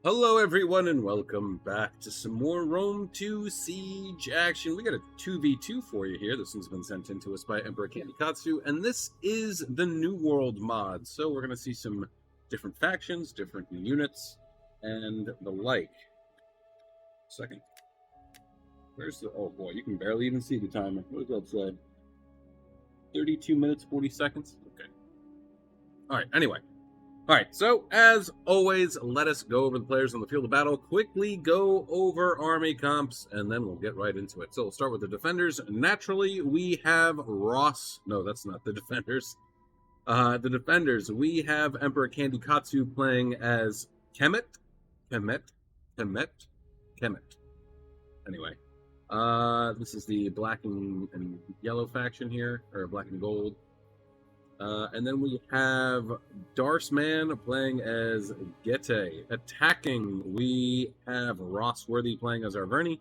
Hello everyone and welcome back to some more Rome 2 Siege action. We got a 2v2 for you here. This one's been sent in to us by Emperor Kandikatsu, and this is the New World mod. So we're going to see some different factions, different units, and the like. Second. Where's the... Oh boy, you can barely even see the timer. What does that say? 32 minutes, 40 seconds? Okay. Alright, anyway. Alright, so as always, let us go over the players on the field of battle, quickly go over army comps, and then we'll get right into it. So we'll start with the defenders. Naturally, we have Ross. No, that's not the defenders. The defenders, we have Emperor Kandikatsu playing as Kemet. Anyway, this is the black and yellow faction here, or black and gold. And then we have Darsman playing as Gete. Attacking, we have Rossworthy playing as Arverni.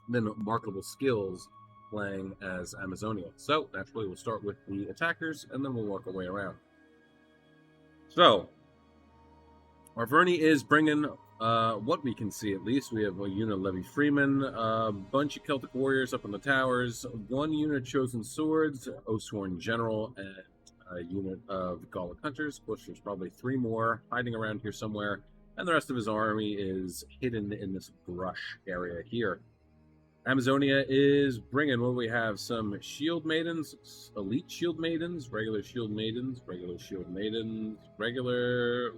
Then Marketable Skills playing as Amazonia. So, naturally, we'll start with the attackers, and then we'll work our way around. So, Arverni is bringing, what we can see at least. We have a unit of Levy Freeman, a bunch of Celtic warriors up in the towers, one unit of Chosen Swords, Osworn General, and a unit of Gallic Hunters. Of course, there's probably 3 more hiding around here somewhere, and the rest of his army is hidden in this brush area here. Amazonia is bringing, what we have, some Shield Maidens, Elite Shield Maidens, regular Shield Maidens, regular Shield Maidens, regular,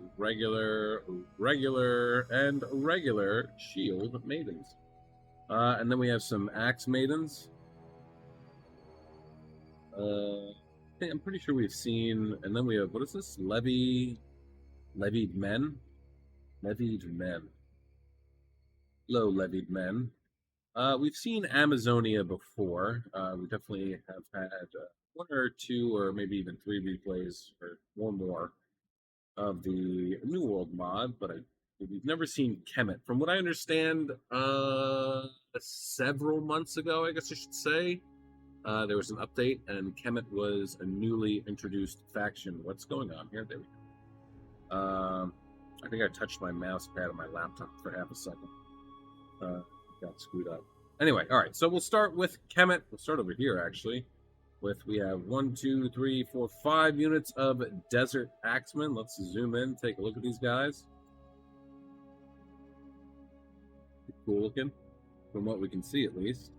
and regular Shield Maidens. And then we have some Axe Maidens. I'm pretty sure we've seen, and then we have, what is this? Levied men. Low levied men. We've seen Amazonia before. We definitely have had 1 or 2 or maybe even 3 replays or more of the New World mod, but we've never seen Kemet. From what I understand, several months ago, I guess I should say, there was an update, and Kemet was a newly introduced faction. What's going on here? There we go. I think I touched my mouse pad on my laptop for half a second. Got screwed up. Anyway, all right. So we'll start with Kemet. We'll start over here, actually. We have 1, 2, 3, 4, 5 units of Desert Axemen. Let's zoom in, take a look at these guys. Cool looking, from what we can see at least.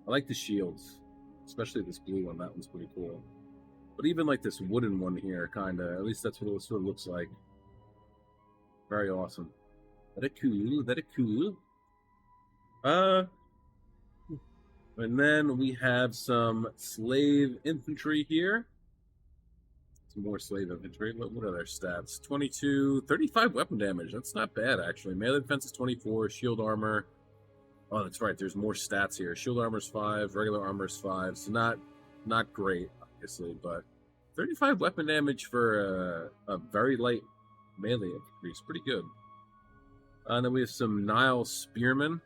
I like the shields, especially this blue one. That one's pretty cool. But even like this wooden one here, kind of, at least that's what it sort of looks like. Very awesome. Very cool. And then we have some slave infantry here. Some more slave infantry. What are their stats? 22, 35 weapon damage. That's not bad, actually. Melee defense is 24, shield armor. Oh, that's right. There's more stats here. Shield armor's 5, regular armor's 5. So not great, obviously, but 35 weapon damage for a very light melee infantry is pretty good. And then we have some Nile Spearmen.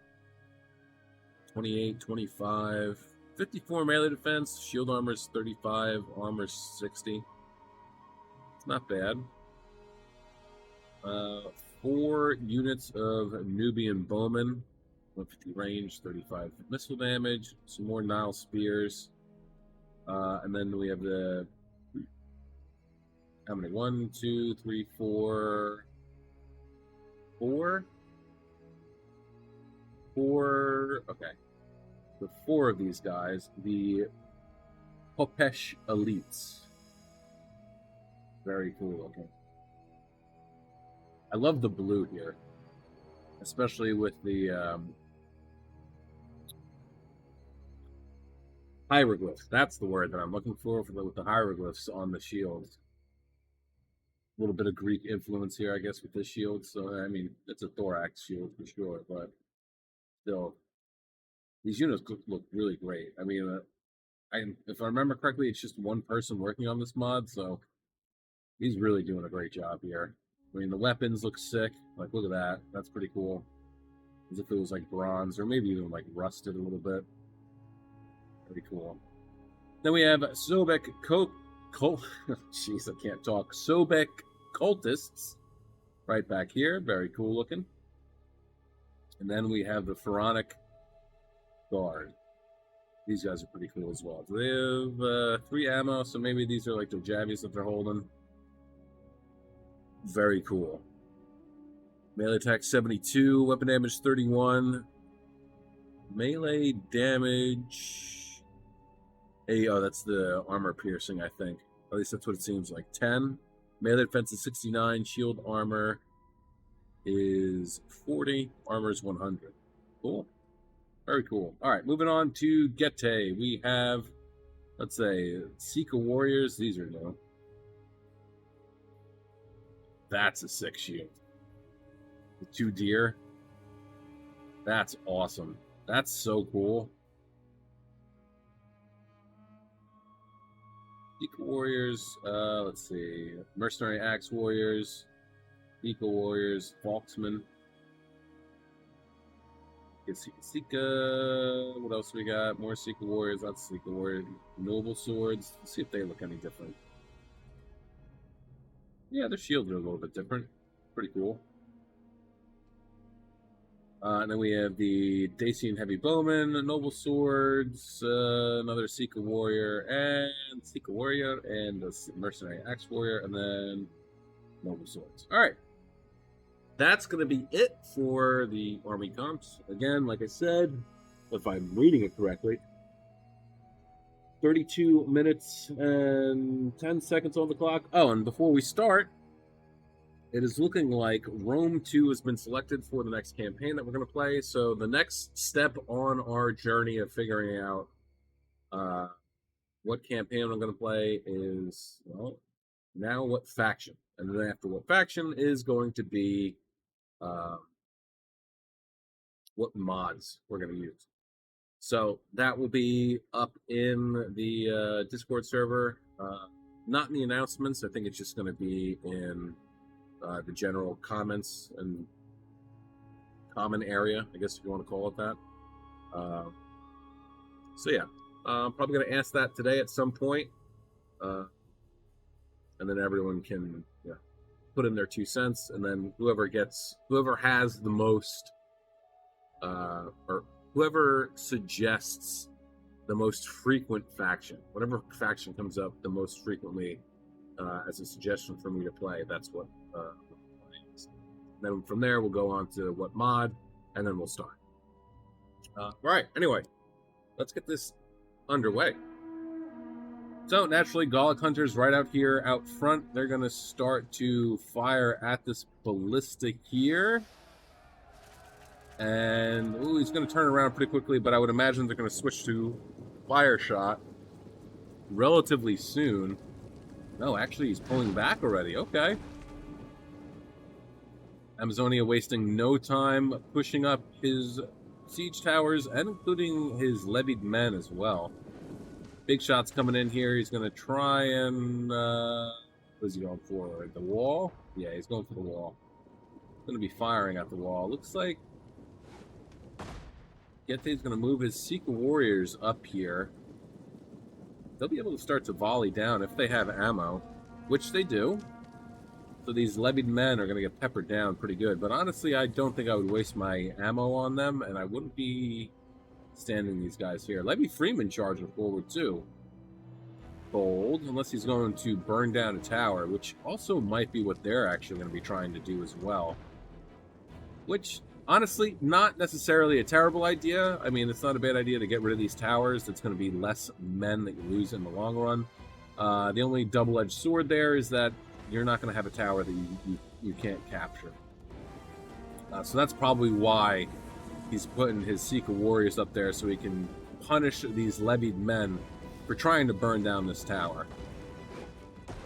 28, 25, 54 melee defense. Shield armor's 35, armor's 60. It's not bad. 4 units of Nubian Bowmen. 150 range, 35 missile damage, some more Nile Spears. And then we have the... How many? 1, 2, 3, 4... 4? 4... Okay. The 4 of these guys, the Popesh Elites. Very cool looking. I love the blue here. Especially with the hieroglyphs. That's the word that I'm looking for with the hieroglyphs on the shields. A little bit of Greek influence here, I guess, with this shield. So, I mean, it's a thorax shield for sure, but still, these units look really great. I mean, if I remember correctly, it's just 1 person working on this mod, so he's really doing a great job here. I mean, the weapons look sick. Like, look at that. That's pretty cool. As if it was like bronze, or maybe even like rusted a little bit. Very cool. Then we have Sobek Jeez, I can't talk. Sobek cultists right back here. Very cool looking. And then we have the Pharaonic Guard. These guys are pretty cool as well. They have 3 ammo, so maybe these are like their jabbies that they're holding. Very cool. Melee attack 72, weapon damage 31. Melee damage... Hey, oh, that's the armor piercing, I think. At least that's what it seems like. 10. Melee defense is 69. Shield armor is 40. Armor is 100. Cool. Very cool. All right, moving on to Gete. We have, let's say, Seeker Warriors. These are new. That's a sick shield. The 2 deer. That's awesome. That's so cool. Seeker Warriors. Let's see. Mercenary Axe Warriors. Seeker Warriors. Volksman. Seeker. What else we got? More Seeker Warriors. That's Seeker Warriors. Noble Swords. Let's see if they look any different. Yeah, their shields are a little bit different. Pretty cool. And then we have the Dacian Heavy Bowman, Noble Swords, another Seeker Warrior, and Seeker Warrior, and the Mercenary Axe Warrior, and then Noble Swords. All right. That's going to be it for the Army comps. Again, like I said, if I'm reading it correctly, 32 minutes and 10 seconds on the clock. Oh, and before we start, it is looking like Rome 2 has been selected for the next campaign that we're going to play. So the next step on our journey of figuring out what campaign I'm going to play is, well, now what faction. And then after what faction is going to be what mods we're going to use. So that will be up in the Discord server. Not in the announcements. I think it's just going to be in the general comments and common area, I guess if you want to call it that. So yeah, I'm probably going to ask that today at some point. And then everyone can put in their 2 cents, and then whoever has the most, or whoever suggests the most frequent faction, whatever faction comes up the most frequently as a suggestion for me to play, that's what is. Then from there, we'll go on to what mod, and then we'll start. All right, anyway, let's get this underway. So, naturally, Gallic Hunters right out here out front, they're going to start to fire at this ballista here. And, ooh, he's going to turn around pretty quickly, but I would imagine they're going to switch to fire shot relatively soon. No, actually, he's pulling back already. Okay. Amazonia wasting no time pushing up his siege towers and including his levied men as well. Big shots coming in here. He's going to try and... what is he going for? The wall? Yeah, he's going for the wall. He's going to be firing at the wall. Looks like Gete's going to move his Seeker Warriors up here. They'll be able to start to volley down if they have ammo, which they do. So these levied men are going to get peppered down pretty good. But honestly, I don't think I would waste my ammo on them, and I wouldn't be standing these guys here. Levy Freeman charging forward too. Bold, unless he's going to burn down a tower, which also might be what they're actually going to be trying to do as well. Which, honestly, not necessarily a terrible idea. I mean, it's not a bad idea to get rid of these towers. It's going to be less men that you lose in the long run. The only double-edged sword there is that you're not going to have a tower that you can't capture. So that's probably why he's putting his Seeker Warriors up there, so he can punish these levied men for trying to burn down this tower.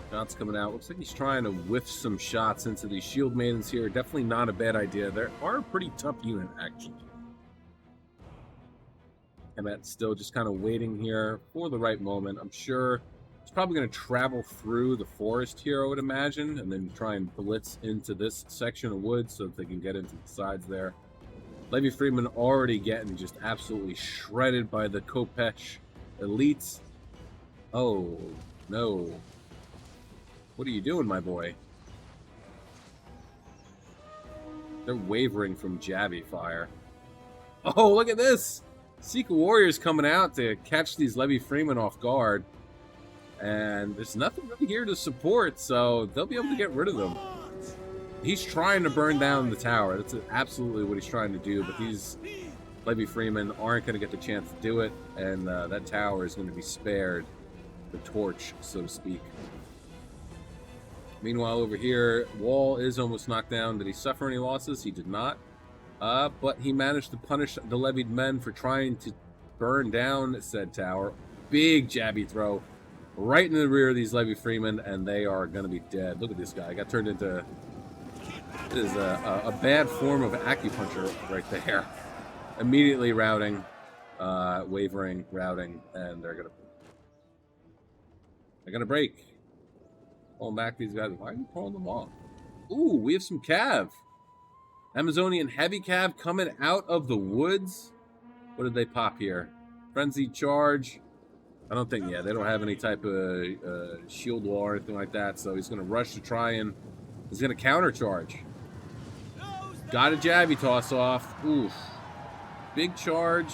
Shots coming out. Looks like he's trying to whiff some shots into these shield maidens here. Definitely not a bad idea. They are a pretty tough unit, actually. And that's still just kind of waiting here for the right moment. I'm sure he's probably going to travel through the forest here, I would imagine, and then try and blitz into this section of woods so that they can get into the sides there. Levy Freeman already getting just absolutely shredded by the Kopesh elites. Oh, no. What are you doing, my boy? They're wavering from Jabby fire. Oh, look at this! Secret Warriors coming out to catch these Levy Freeman off guard. And there's nothing really here to support, so they'll be able to get rid of them. He's trying to burn down the tower. That's absolutely what he's trying to do, but these Levy Freeman aren't going to get the chance to do it, and that tower is going to be spared the torch, so to speak. Meanwhile, over here, Wall is almost knocked down. Did he suffer any losses? He did not. But he managed to punish the levied men for trying to burn down said tower. Big jabby throw right in the rear of these Levy Freemen, and they are going to be dead. Look at this guy. Got turned into... This is a bad form of acupuncture right there. Immediately routing, wavering, routing, and they're gonna break. Pulling back these guys. Why are you pulling them off? Ooh, we have some cav. Amazonian heavy cav coming out of the woods. What did they pop here? Frenzied charge. I don't think, yeah, they don't have any type of shield wall or anything like that, so he's gonna rush to try and he's gonna counter charge. Got a jabby toss off. Oof. Big charge.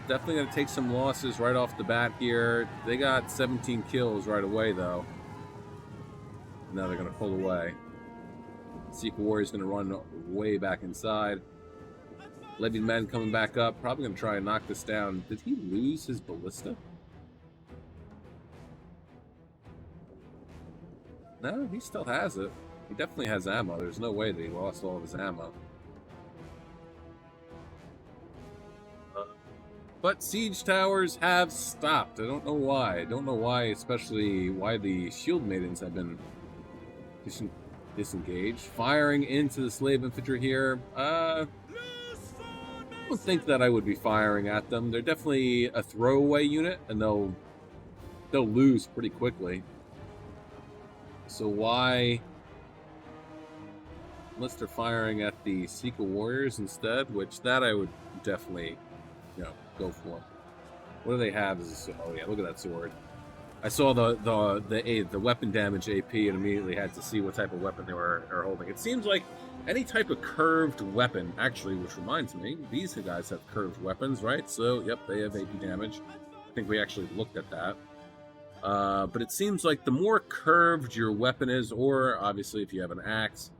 Definitely going to take some losses right off the bat here. They got 17 kills right away, though. Now they're going to pull away. Secret Warrior's going to run way back inside. Levied men coming back up. Probably going to try and knock this down. Did he lose his ballista? No, he still has it. He definitely has ammo. There's no way that he lost all of his ammo. But siege towers have stopped. I don't know why. I don't know why, especially why the shield maidens have been disengaged. Firing into the slave infantry here. I don't think that I would be firing at them. They're definitely a throwaway unit, and they'll lose pretty quickly. So why... Unless they're firing at the Secret Warriors instead, which that I would definitely, go for. What do they have? Oh yeah, look at that sword. I saw the weapon damage AP and immediately had to see what type of weapon they were holding. It seems like any type of curved weapon, actually, which reminds me, these guys have curved weapons, right? So, yep, they have AP damage. I think we actually looked at that. But it seems like the more curved your weapon is, or obviously if you have an axe,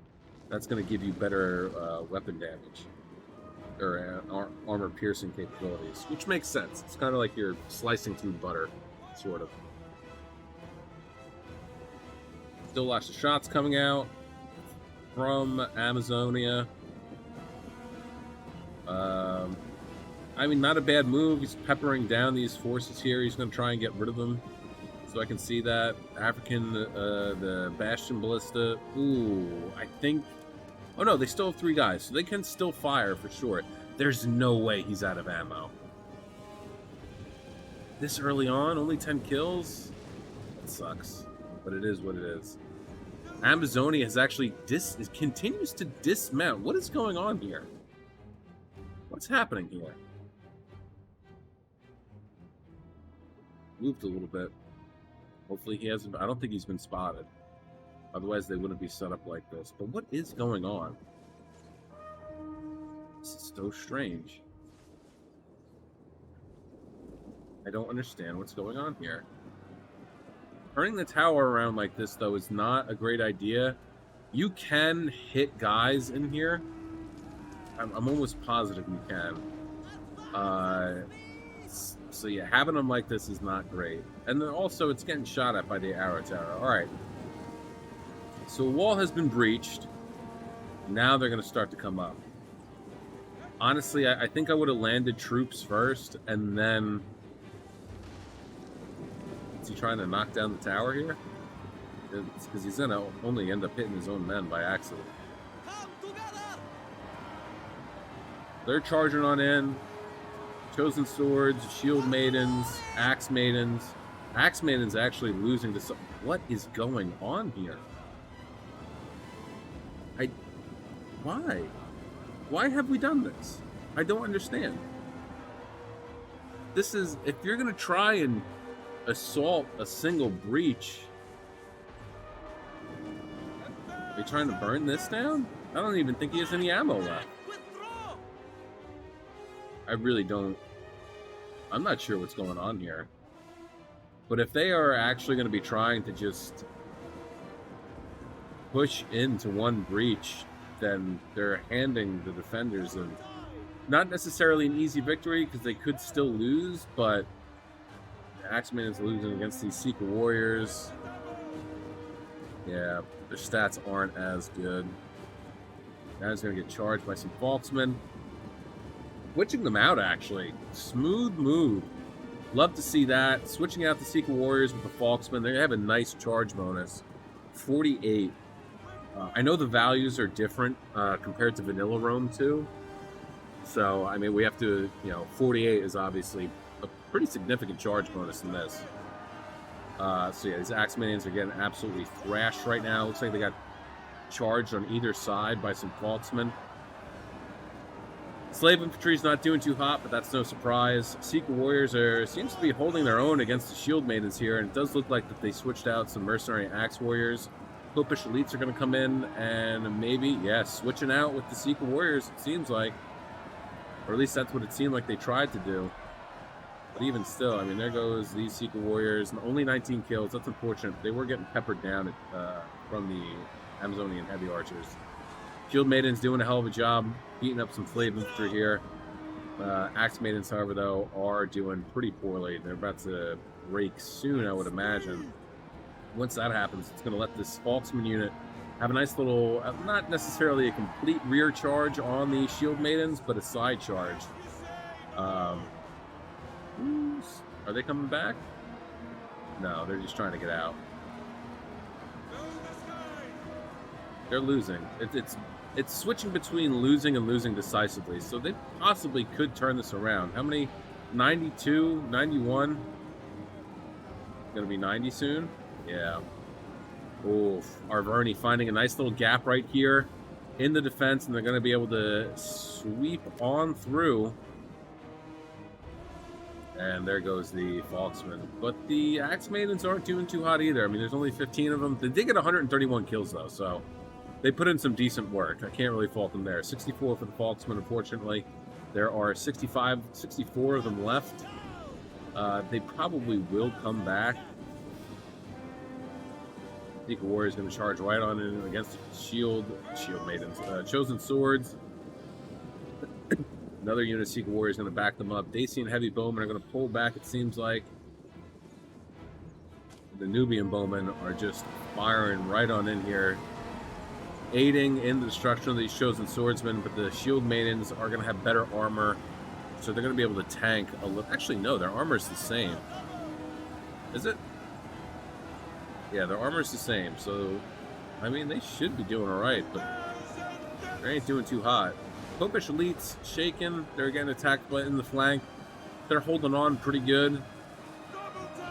that's going to give you better weapon damage or armor-piercing capabilities, which makes sense. It's kind of like you're slicing through butter, sort of. Still lots of shots coming out from Amazonia. I mean, not a bad move. He's peppering down these forces here. He's going to try and get rid of them. So I can see that. African, the Bastion Ballista. Ooh, I think... Oh no, they still have 3 guys, so they can still fire for sure. There's no way he's out of ammo. This early on, only 10 kills? That sucks, but it is what it is. Amazonia has actually continues to dismount. What is going on here? What's happening here? Moved a little bit. Hopefully he hasn't... I don't think he's been spotted. Otherwise, they wouldn't be set up like this. But what is going on? This is so strange. I don't understand what's going on here. Turning the tower around like this, though, is not a great idea. You can hit guys in here. I'm almost positive you can. So yeah, having them like this is not great. And then also, it's getting shot at by the arrow tower. All right. So a wall has been breached. Now they're going to start to come up. Honestly, I think I would have landed troops first, and then... Is he trying to knock down the tower here? Because he's going to only end up hitting his own men by accident. They're charging on in. Chosen Swords, Shield Maidens, Axe Maidens. Axe Maidens actually losing to some... What is going on here? Why? Why have we done this? I don't understand. This is... If you're going to try and assault a single breach... Are you trying to burn this down? I don't even think he has any ammo left. I really don't. I'm not sure what's going on here. But if they are actually going to be trying to just push into one breach, then they're handing the defenders not necessarily an easy victory, because they could still lose, but Axeman is losing against these Secret Warriors. Yeah, their stats aren't as good. Now he's going to get charged by some Falksmen. Switching them out, actually. Smooth move. Love to see that. Switching out the Secret Warriors with the Falksmen. They have a nice charge bonus. 48. I know the values are different compared to Vanilla Rome, too. So, I mean, we have to, 48 is obviously a pretty significant charge bonus in this. So, yeah, these Axemanians are getting absolutely thrashed right now. Looks like they got charged on either side by some Falksmen. Slave Infantry's not doing too hot, but that's no surprise. Secret Warriors seems to be holding their own against the Shield Maidens here, and it does look like that they switched out some Mercenary Axe Warriors. Popish Elites are going to come in, and maybe, switching out with the Secret Warriors, it seems like. Or at least that's what it seemed like they tried to do. But even still, I mean, there goes these Secret Warriors. Only 19 kills. That's unfortunate. They were getting peppered down from the Amazonian Heavy Archers. Shield Maidens doing a hell of a job beating up some Slave Infantry here. Axe Maidens, however, though, are doing pretty poorly. They're about to break soon, I would imagine. Once that happens, it's going to let this Falksman unit have a nice little, not necessarily a complete rear charge on the Shield Maidens, but a side charge. Are they coming back? No, they're just trying to get out. They're losing. It's switching between losing and losing decisively, so they possibly could turn this around. How many? 92, 91? Gonna be 90 soon? Yeah. Oof. Arverni finding a nice little gap right here in the defense, and they're going to be able to sweep on through. And there goes the Falksman. But the Axe Maidens aren't doing too hot either. I mean, there's only 15 of them. They did get 131 kills, though, so they put in some decent work. I can't really fault them there. 64 for the Falksman, unfortunately. There are 64 of them left. They probably will come back. Secret Warrior is going to charge right on in against Shield Maidens. Chosen Swords. Another unit of Secret Warrior is going to back them up. Dacian Heavy Bowmen are going to pull back, it seems like. The Nubian Bowmen are just firing right on in here, aiding in the destruction of these Chosen Swordsmen, but the Shield Maidens are going to have better armor, so they're going to be able to tank a little. Actually, no, their armor is the same. Is it? Yeah, their armor's the same, so, I mean, they should be doing alright, but they ain't doing too hot. Popish Elites shaking. They're getting attacked in the flank. They're holding on pretty good.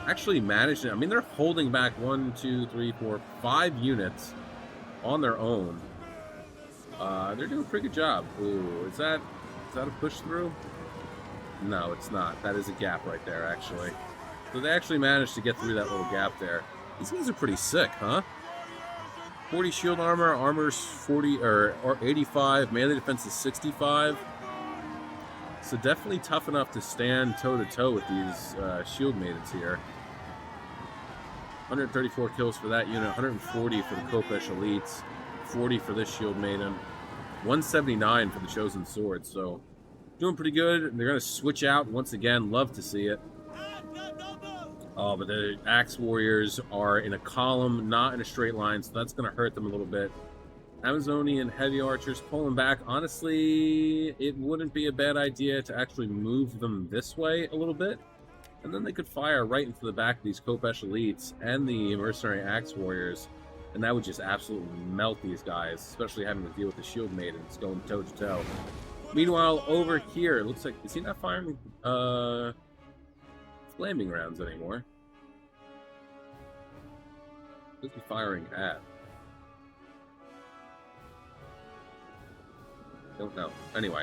Actually managing, I mean, they're holding back 1, 2, 3, 4, 5 units on their own. They're doing a pretty good job. Ooh, is that a push through? No, it's not. That is a gap right there, actually. So they actually managed to get through that little gap there. These guys are pretty sick, huh? 40 shield armor, armor's 40 or 85, melee defense is 65. So definitely tough enough to stand toe-to-toe with these shield maidens here. 134 kills for that unit, 140 for the Kopesh Elites, 40 for this shield maiden, 179 for the Chosen Sword. So doing pretty good. They're going to switch out once again. Love to see it. Oh, but the Axe Warriors are in a column, not in a straight line, so that's going to hurt them a little bit. Amazonian Heavy Archers pulling back. Honestly, it wouldn't be a bad idea to actually move them this way a little bit, and then they could fire right into the back of these Kopesh Elites and the Mercenary Axe Warriors, and that would just absolutely melt these guys, especially having to deal with the Shield Maidens going toe-to-toe. Meanwhile, over here, it looks like, is he not firing flaming rounds anymore? Who's he firing at? Don't know. Anyway.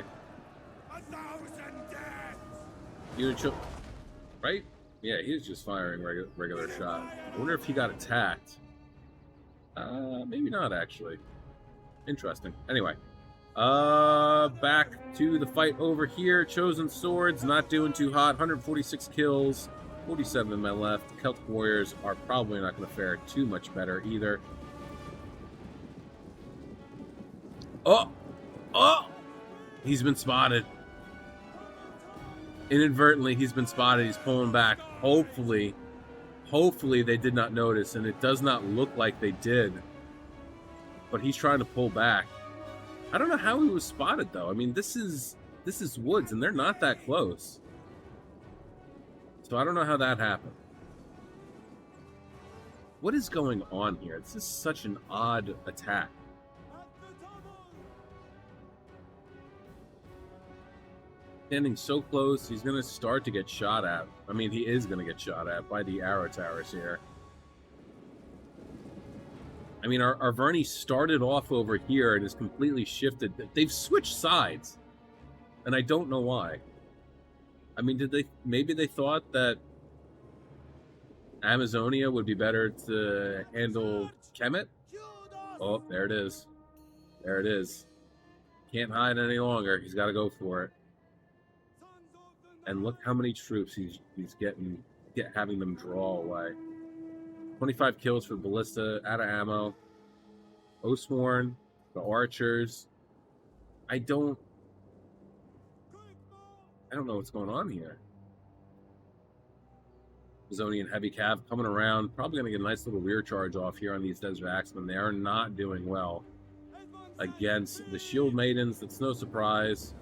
Unit right? Yeah, he was just firing regular shot. I wonder if he got attacked. Maybe not, actually. Interesting. Anyway, back to the fight over here. Chosen Swords, not doing too hot. 146 kills, 47 in my left. The Celtic Warriors are probably not going to fare too much better either. Oh! Oh! He's been spotted. Inadvertently, he's been spotted. He's pulling back. Hopefully they did not notice, and it does not look like they did. But he's trying to pull back. I don't know how he was spotted, though. I mean, this is woods, and they're not that close. So I don't know how that happened. What is going on here? This is such an odd attack. Standing so close, he's going to start to get shot at. I mean, he is going to get shot at by the arrow towers here. I mean, our Verney started off over here and has completely shifted. They've switched sides, and I don't know why. I mean, maybe they thought that Amazonia would be better to handle Kemet? Oh, there it is. There it is. Can't hide any longer. He's got to go for it. And look how many troops he's having them draw away. 25 kills for Ballista, out of ammo. Oathsworn, the archers. I don't know what's going on here. Amazonian heavy cav coming around. Probably going to get a nice little rear charge off here on these Desert Axemen. They are not doing well against the Shield Maidens. That's no surprise.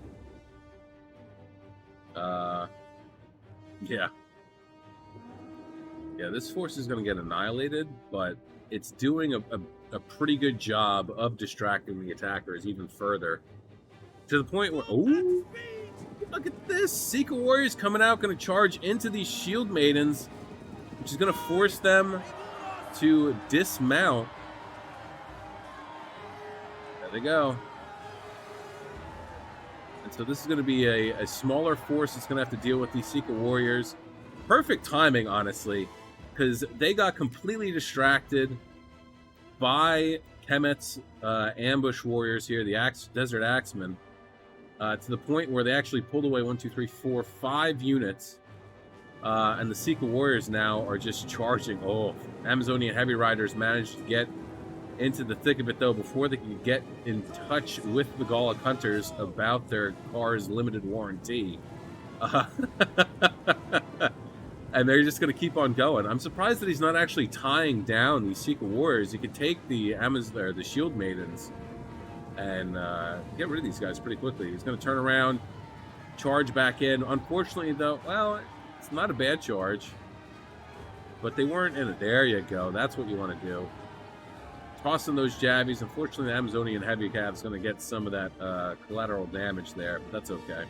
Yeah, this force is going to get annihilated, but it's doing a pretty good job of distracting the attackers even further. To the point where, oh, look at this! Seeker Warriors coming out, going to charge into these Shield Maidens, which is going to force them to dismount. There they go. And so this is going to be a smaller force that's going to have to deal with these Seeker Warriors. Perfect timing, honestly, because they got completely distracted by Kemet's ambush warriors here, the Desert Axemen, to the point where they actually pulled away 1, 2, 3, 4, 5 units. And the Seeker Warriors now are just charging. Oh, Amazonian Heavy Riders managed to get into the thick of it, though, before they could get in touch with the Gallic Hunters about their car's limited warranty. And they're just going to keep on going. I'm surprised that he's not actually tying down these Seeker Warriors. He could take the the Shield Maidens and get rid of these guys pretty quickly. He's going to turn around, charge back in. Unfortunately, though, well, it's not a bad charge. But they weren't in it. There you go. That's what you want to do. Tossing those jabbies. Unfortunately, the Amazonian Heavy Cav is going to get some of that collateral damage there, but that's okay.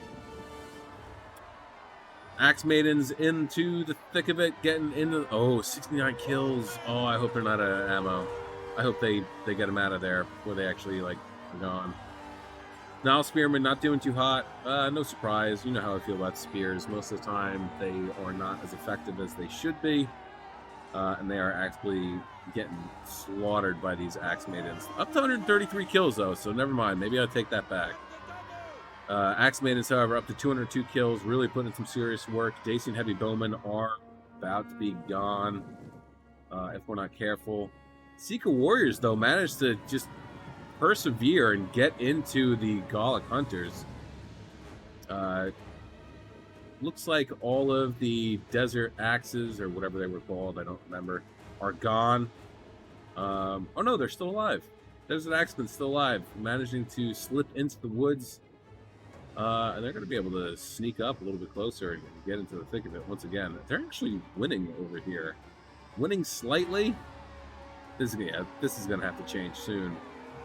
Axe Maidens into the thick of it, getting into... Oh, 69 kills. Oh, I hope they're not out of ammo. I hope they get them out of there before they actually, like, are gone. Now, Spearmen not doing too hot. No surprise. You know how I feel about spears. Most of the time, they are not as effective as they should be. And they are actually getting slaughtered by these Axe Maidens. Up to 133 kills, though, so never mind. Maybe I'll take that back. Axe Maidens, however, up to 202 kills, really putting in some serious work. Dacian Heavy Bowmen are about to be gone if we're not careful. Seeker Warriors, though, managed to just persevere and get into the Gallic Hunters. Looks like all of the Desert Axes, or whatever they were called, I don't remember, are gone. Oh no, they're still alive. Desert Axemen's still alive, managing to slip into the woods. And they're going to be able to sneak up a little bit closer and get into the thick of it once again. They're actually winning over here. Winning slightly. This is going to have to change soon.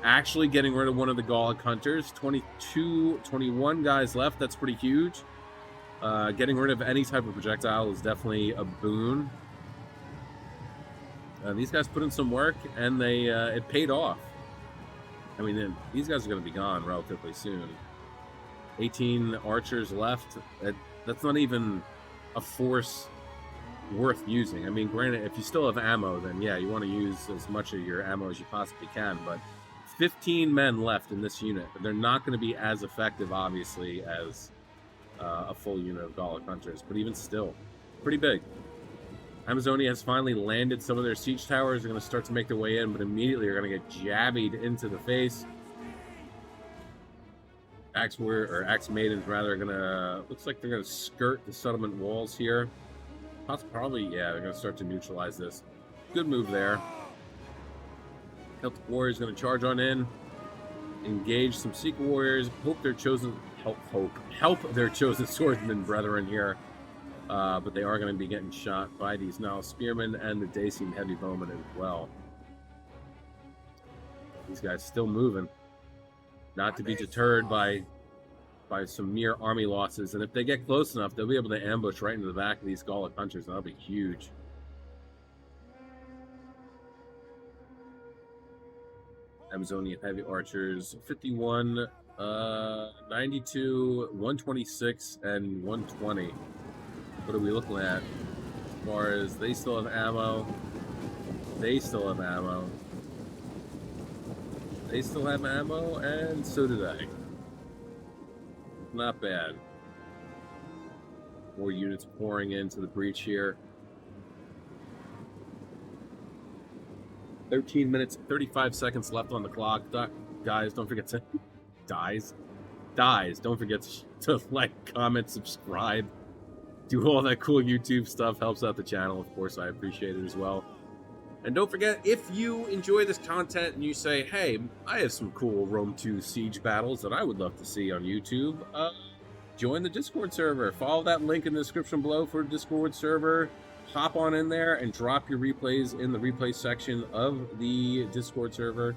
Actually getting rid of one of the Gallic Hunters. 21 guys left. That's pretty huge. Getting rid of any type of projectile is definitely a boon. These guys put in some work, and it paid off. I mean, these guys are going to be gone relatively soon. 18 archers left. That's not even a force worth using. I mean, granted, if you still have ammo, then yeah, you want to use as much of your ammo as you possibly can, but 15 men left in this unit. They're not going to be as effective, obviously, as a full unit of Gallic hunters, but even still, pretty big. Amazonia has finally landed some of their siege towers. They're going to start to make their way in, but immediately are going to get jabbied into the face. Axe Maidens, rather, are going to... Looks like they're going to skirt the settlement walls here. Probably, yeah, they're going to start to neutralize this. Good move there. Celtic Warriors going to charge on in. Engage some Secret Warriors. Help their chosen swordsmen brethren here. But they are going to be getting shot by these now Spearmen and the Dacian Heavy Bowmen as well. These guys still moving. Not to be deterred by some mere army losses. And if they get close enough, they'll be able to ambush right into the back of these Gallic hunters. That'll be huge. Amazonian Heavy Archers, 51, 92, 126, and 120. What are we looking at? As far as they still have ammo. They still have ammo. They still have ammo, and so do they. Not bad. More units pouring into the breach here. 13 minutes, 35 seconds left on the clock. Guys, don't forget to... Dies. Don't forget to like, comment, subscribe. Do all that cool YouTube stuff. Helps out the channel, of course. I appreciate it as well. And don't forget, if you enjoy this content and you say, hey, I have some cool Rome 2 siege battles that I would love to see on YouTube, join the Discord server. Follow that link in the description below for the Discord server. Hop on in there and drop your replays in the replay section of the Discord server,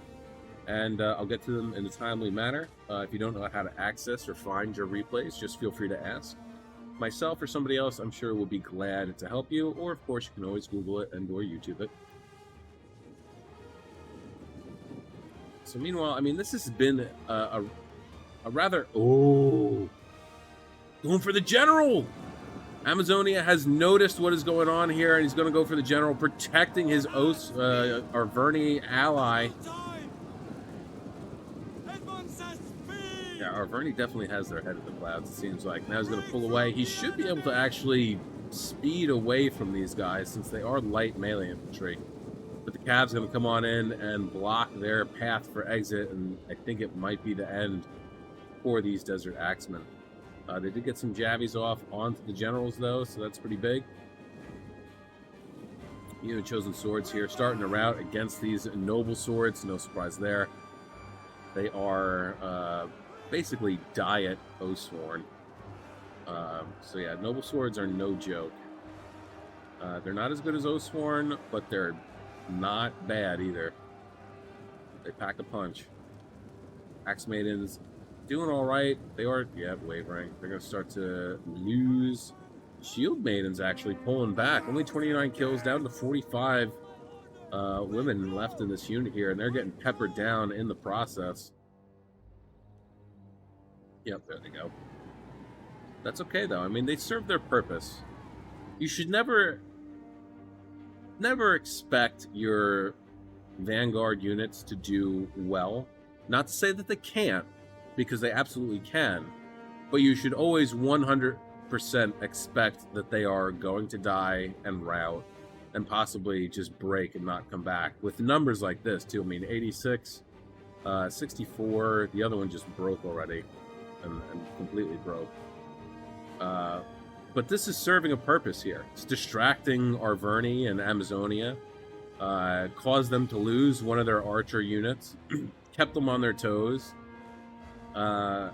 and I'll get to them in a timely manner. If you don't know how to access or find your replays, just feel free to ask. Myself or somebody else, I'm sure, will be glad to help you, or of course you can always Google it and or YouTube it. So meanwhile, I mean, this has been a rather... Oh! Going for the general! Amazonia has noticed what is going on here, and he's going to go for the general, protecting his Arverni ally. Yeah, Arverni definitely has their head in the clouds, it seems like. Now he's going to pull away. He should be able to actually speed away from these guys, since they are light melee infantry. But the Cav's going to come on in and block their path for exit, and I think it might be the end for these Desert Axemen. They did get some jabbies off onto the generals, though, so that's pretty big. Even Chosen Swords here, starting a rout against these Noble Swords. No surprise there. They are basically diet Oathsworn. So yeah, Noble Swords are no joke. They're not as good as Oathsworn, but they're not bad either. They pack a punch. Axe Maidens doing all right. They are, yeah, wavering. They're going to start to lose. Shield Maidens actually pulling back. Only 29 kills, down to 45 women left in this unit here, and they're getting peppered down in the process. Yep, there they go. That's okay, though. I mean, they serve their purpose. You should never expect your Vanguard units to do well. Not to say that they can't, because they absolutely can, but you should always 100% expect that they are going to die and rout and possibly just break and not come back. With numbers like this, too. I mean, 86, 64, the other one just broke already and completely broke. But this is serving a purpose here. It's distracting Arverni and Amazonia, caused them to lose one of their archer units, kept them on their toes. The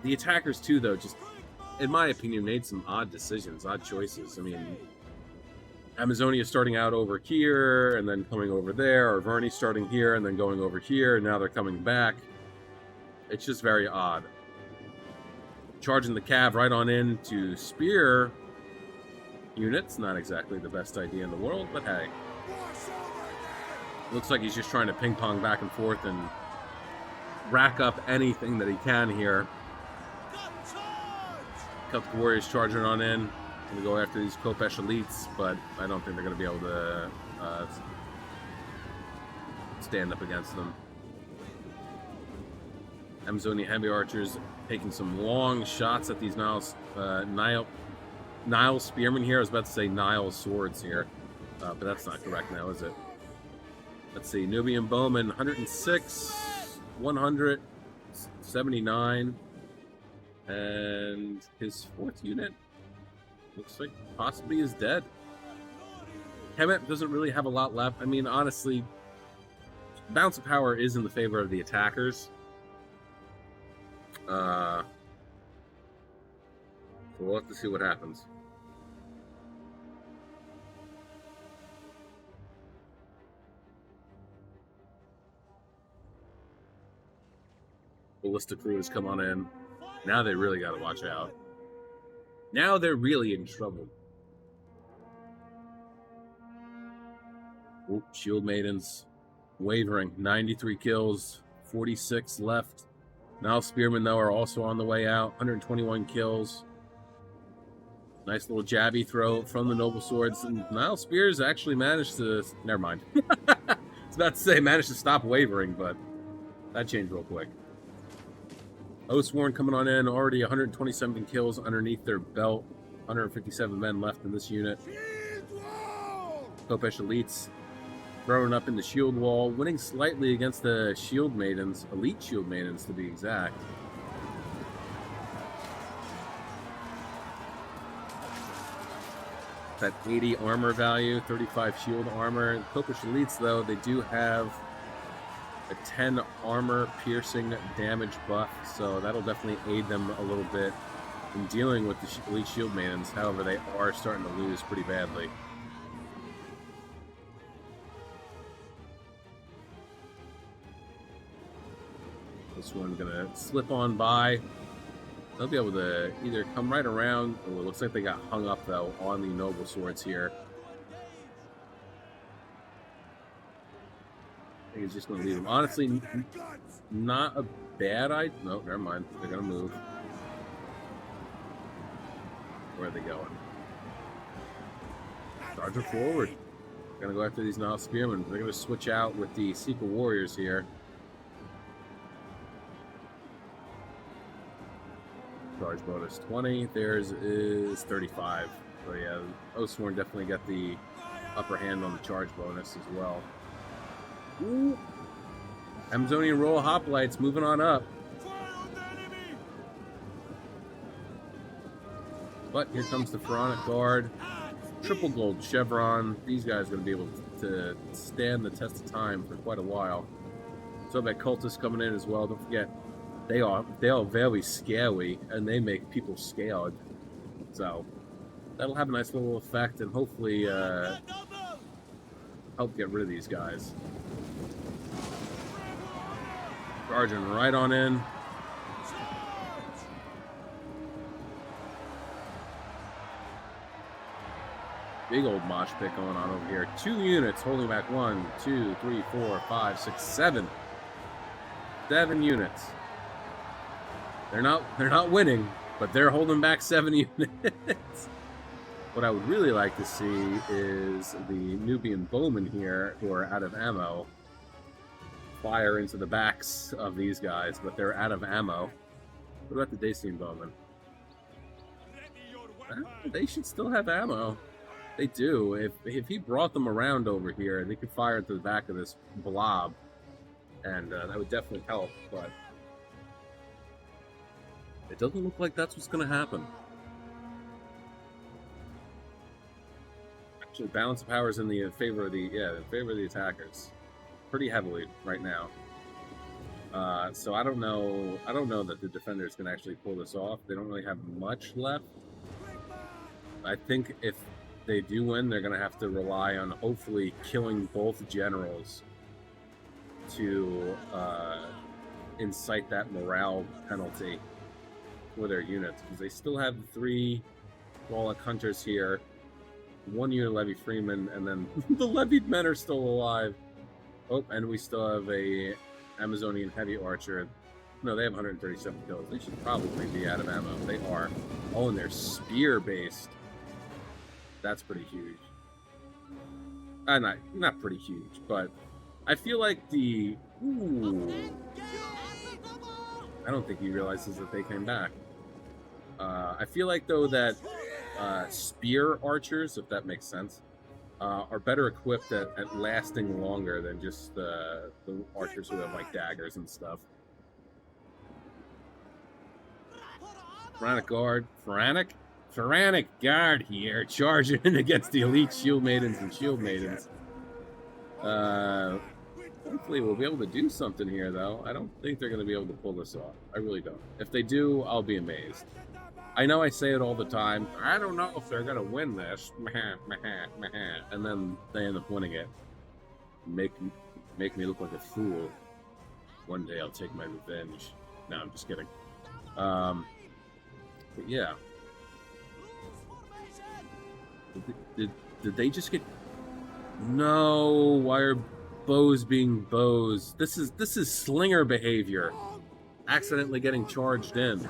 attackers, too, though, just, in my opinion, made some odd decisions, odd choices. I mean, Amazonia starting out over here and then coming over there, or Arverni starting here and then going over here, and now they're coming back. It's just very odd. Charging the Cav right on in to spear units. Not exactly the best idea in the world, but hey. Looks like he's just trying to ping-pong back and forth and rack up anything that he can here. Celtic Warriors charging on in. Going to go after these Kopesh elites, but I don't think they're going to be able to stand up against them. Amazonian heavy archers taking some long shots at these Nile spearmen here. I was about to say Nile swords here, but that's not correct now, is it? Let's see, Nubian bowman, 106, 179, and his 4th unit looks like possibly is dead. Kemet doesn't really have a lot left. I mean, honestly, balance of power is in the favor of the attackers. So we'll have to see what happens. Ballista crews come on in. Now they really got to watch out. Now they're really in trouble. Oop, shield maidens wavering. 93 kills, 46 left. Now spearmen though are also on the way out. 121 kills. Nice little jabby throw from the noble swords. And Nile spears actually managed to. Never mind. I was about to say managed to stop wavering, but that changed real quick. Oathsworn coming on in, already 127 kills underneath their belt. 157 men left in this unit. Kopesh elites throwing up in the shield wall, winning slightly against the shield maidens, elite shield maidens to be exact. That 80 armor value, 35 shield armor. Kopesh elites, though, they do have a 10 armor piercing damage buff, so that'll definitely aid them a little bit in dealing with the elite shield maidens. However, they are starting to lose pretty badly. This one gonna slip on by. They'll be able to either come right around. Oh, it looks like they got hung up though on the noble swords here. I think he's just gonna leave them. Honestly, not a bad idea. No, never mind. They're gonna move. Where are they going? Charge it forward. Gonna go after these Nile spearmen. They're gonna switch out with the secret warriors here. Charge bonus 20. Theirs is 35. So yeah, Oathsworn definitely got the upper hand on the charge bonus as well. Ooh. Amazonian Royal Hoplites moving on up. But here comes the Pharaonic Guard. Triple gold chevron. These guys are going to be able to stand the test of time for quite a while. So that cultists coming in as well. Don't forget, they are very scary, and they make people scared. So that'll have a nice little effect, and hopefully help get rid of these guys. Charging right on in. Big old mosh pit going on over here. 2 units holding back 1, 2, 3, 4, 5, 6, 7. 7 units. They're not winning, but they're holding back 7 units. What I would really like to see is the Nubian bowmen here, who are out of ammo, fire into the backs of these guys, but they're out of ammo. What about the Dacian bowmen? They should still have ammo. They do. If he brought them around over here, they could fire into the back of this blob, and that would definitely help, but it doesn't look like that's what's going to happen. Actually, balance of power is in favor of the attackers, pretty heavily right now. So I don't know that the defenders can actually pull this off. They don't really have much left. I think if they do win, they're going to have to rely on hopefully killing both generals to incite that morale penalty for their units, because they still have 3 Wallach hunters here, 1 unit Levy Freeman, and then the levied men are still alive. Oh, and we still have a Amazonian heavy archer. No, they have 137 kills. They should probably be out of ammo. They are. Oh, and they're spear based. That's pretty huge. Not pretty huge, but I feel like the I don't think he realizes that they came back. I feel like, though, that spear archers, if that makes sense, are better equipped at lasting longer than just the archers who have, like, daggers and stuff. Pharaonic Guard. Pharaonic Guard here, charging in against the elite Shield Maidens and Shield Maidens. Hopefully we'll be able to do something here, though. I don't think they're going to be able to pull this off. I really don't. If they do, I'll be amazed. I know I say it all the time. I don't know if they're going to win this. And then they end up winning it. Make me look like a fool. One day I'll take my revenge. No, I'm just kidding. But yeah. Did they just get... No, why are bows being bows? This is slinger behavior. Accidentally getting charged in.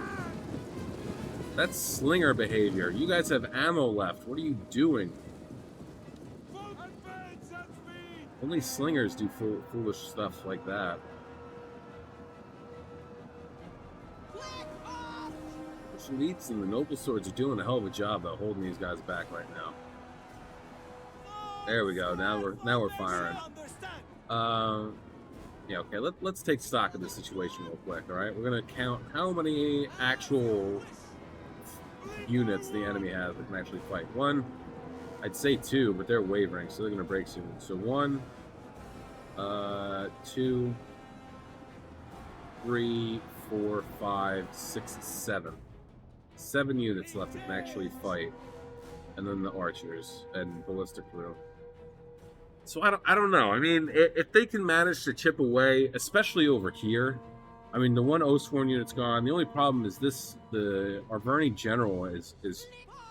That's slinger behavior. You guys have ammo left. What are you doing? Only slingers do foolish stuff like that. The elites and the noble swords are doing a hell of a job of holding these guys back right now. There we go. Now we're firing. Yeah, okay. Let's take stock of the situation real quick. All right, we're gonna count how many actual units the enemy has that can actually fight. One, I'd say two, but they're wavering, so they're gonna break soon. So 1, 2, 3, 4, 5, 6, 7. 7 units left that can actually fight, and then the archers and ballistic crew. So I don't know. I mean, if they can manage to chip away, especially over here. I mean, the one Oathsworn unit's gone. The only problem is the Arverni General is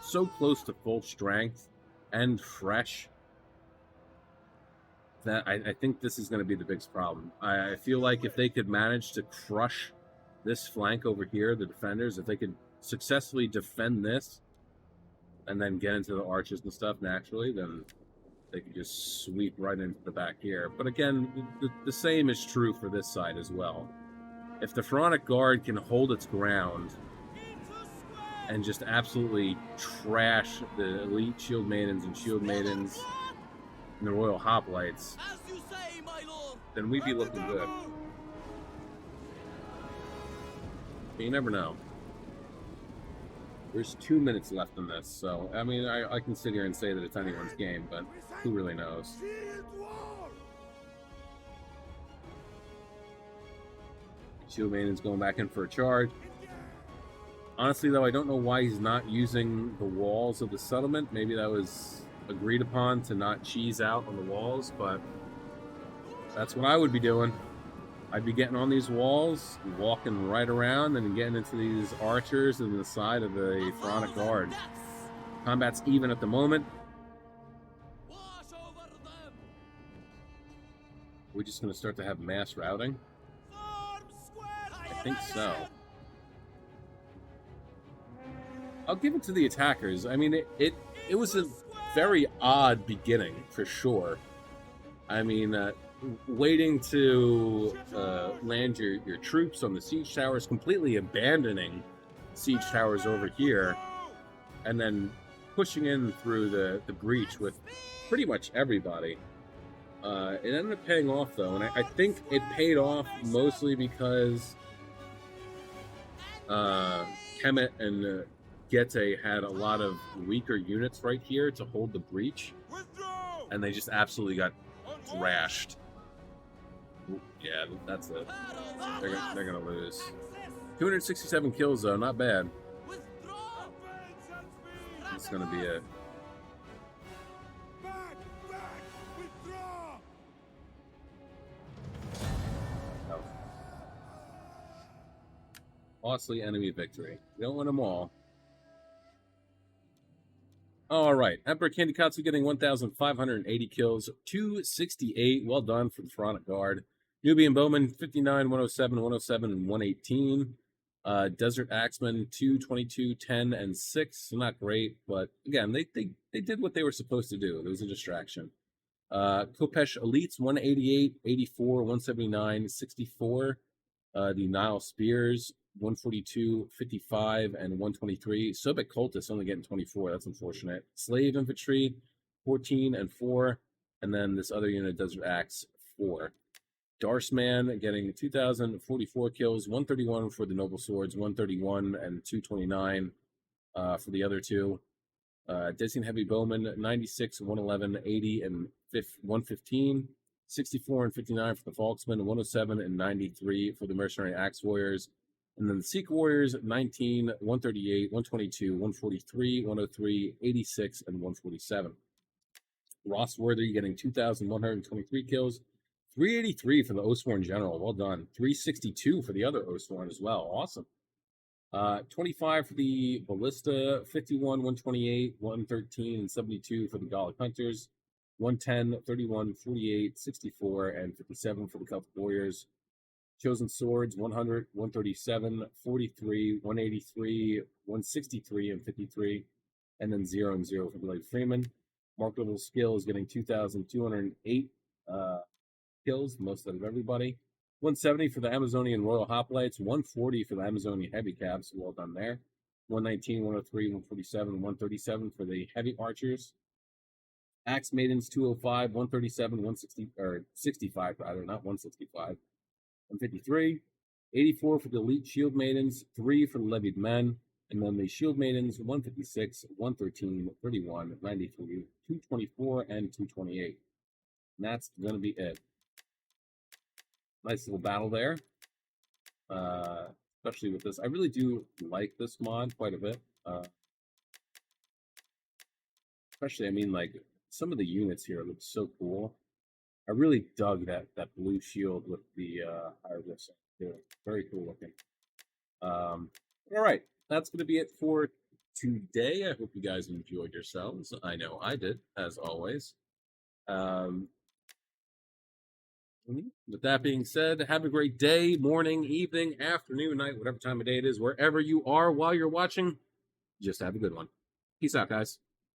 so close to full strength and fresh that I think this is going to be the biggest problem. I feel like if they could manage to crush this flank over here, the defenders, if they could successfully defend this and then get into the archers and stuff naturally, then they could just sweep right into the back here. But again, the same is true for this side as well. If the Pharaonic Guard can hold its ground and just absolutely trash the elite Shield Maidens and Shield Maidens and the Royal Hoplites, then we'd be looking good. But you never know. There's 2 minutes left in this, so I mean, I can sit here and say that it's anyone's game, but who really knows? Shield Maiden's going back in for a charge. Honestly, though, I don't know why he's not using the walls of the settlement. Maybe that was agreed upon to not cheese out on the walls, but that's what I would be doing. I'd be getting on these walls, walking right around, and getting into these archers and the side of the Pharaonic Guard. Combat's even at the moment. We're just going to start to have mass routing? I think so. I'll give it to the attackers. I mean, it was a very odd beginning, for sure. I mean, waiting to land your troops on the siege towers, completely abandoning siege towers over here, and then pushing in through the breach with pretty much everybody. It ended up paying off, though, and I think it paid off mostly because Kemet and Gete had a lot of weaker units right here to hold the breach, and they just absolutely got thrashed. Yeah, that's it. They're gonna lose. 267 kills, though, not bad. It's gonna be a... costly enemy victory. We don't win them all. All right. Emperor Kandikatsu getting 1,580 kills, 268. Well done for the Pharaonic Guard. Nubian Bowman, 59, 107, 107, and 118. Desert Axeman, 222, 10, and 6. Not great, but again, they did what they were supposed to do. It was a distraction. Kopesh Elites, 188, 84, 179, 64. The Nile Spears, 142, 55, and 123. Sobek Cultists only getting 24. That's unfortunate. Slave Infantry, 14 and 4. And then this other unit, Desert Axe, 4. Darsman getting 2,044 kills, 131 for the Noble Swords, 131 and 229 for the other two. Dacian Heavy Bowman, 96, 111, 80, and 115. 64 and 59 for the Falksmen, 107 and 93 for the Mercenary Axe Warriors. And then the Seek Warriors, 19, 138, 122, 143, 103, 86, and 147. Ross Worthy getting 2,123 kills, 383 for the Oathsworn General. Well done. 362 for the other Oathsworn as well. Awesome. 25 for the Ballista, 51, 128, 113, and 72 for the Gallic Hunters, 110, 31, 48, 64, and 57 for the Celtic Warriors. Chosen Swords, 100, 137, 43, 183, 163, and 53, and then 0 and 0 for the Blade Freeman. Marketable skills getting 2,208 kills, most out of everybody. 170 for the Amazonian Royal Hoplites, 140 for the Amazonian Heavy Caps. Well done there. 119, 103, 147, 137 for the Heavy Archers. Axe Maidens, 205, 137, 160, or 65 rather, not 165. 153. 84 for the Elite Shield Maidens, 3 for the Levied Men, and then the Shield Maidens, 156, 113, 31, 93, 224, and 228. And that's going to be it. Nice little battle there. Especially with this. I really do like this mod quite a bit. Especially, I mean, like, some of the units here look so cool. I really dug that blue shield with the higher risk. Very cool looking. All right, that's going to be it for today. I hope you guys enjoyed yourselves. I know I did, as always. With that being said, have a great day, morning, evening, afternoon, night, whatever time of day it is, wherever you are while you're watching. Just have a good one. Peace out, guys.